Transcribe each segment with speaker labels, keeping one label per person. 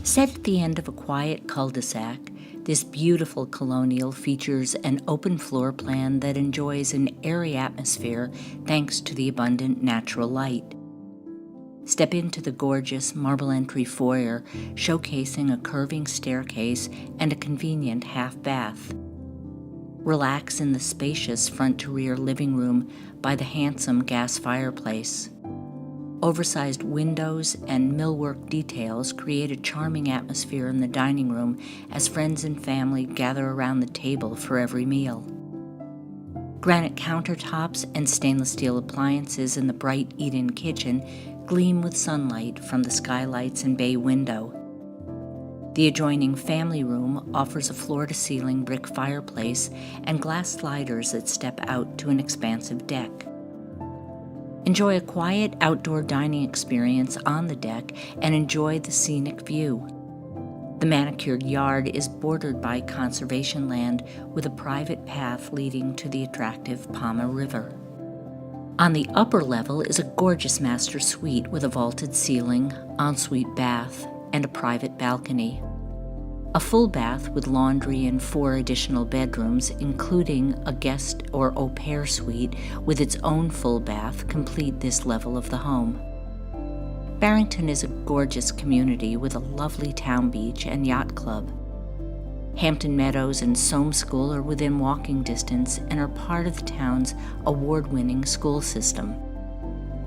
Speaker 1: Set at the end of a quiet cul-de-sac, this beautiful Colonial features an open floor plan that enjoys an airy atmosphere thanks to the abundant natural light. Step into the gorgeous marble entry foyer, showcasing a curving staircase and a convenient half bath. Relax in the spacious front-to-rear living room by the handsome gas fireplace. Oversized windows and millwork details create a charming atmosphere in the dining room as friends and family gather around the table for every meal. Granite countertops and stainless steel appliances in the bright eat-in kitchen gleam with sunlight from the skylights and bay window. The adjoining family room offers a floor-to-ceiling brick fireplace and glass sliders that step out to an expansive deck. Enjoy a quiet outdoor dining experience on the deck and enjoy the scenic view. The manicured yard is bordered by conservation land with a private path leading to the attractive Palma River. On the upper level is a gorgeous master suite with a vaulted ceiling, ensuite bath, and a private balcony. A full bath with laundry and 4 additional bedrooms, including a guest or au pair suite with its own full bath, complete this level of the home. Barrington is a gorgeous community with a lovely town beach and yacht club. Hampton Meadows and Soame School are within walking distance and are part of the town's award-winning school system.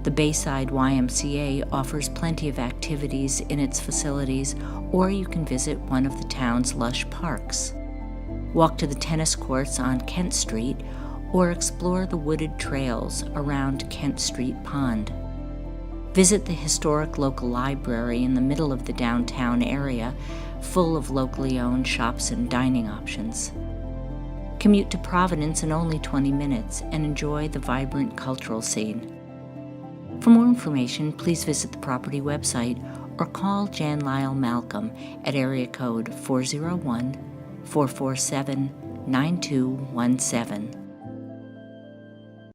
Speaker 1: The Bayside YMCA offers plenty of activities in its facilities, or you can visit one of the town's lush parks. Walk to the tennis courts on Kent Street, or explore the wooded trails around Kent Street Pond. Visit the historic local library in the middle of the downtown area, full of locally owned shops and dining options. Commute to Providence in only 20 minutes and enjoy the vibrant cultural scene. For more information, please visit the property website or call Jan Lyle Malcolm at area code 401-447-9217.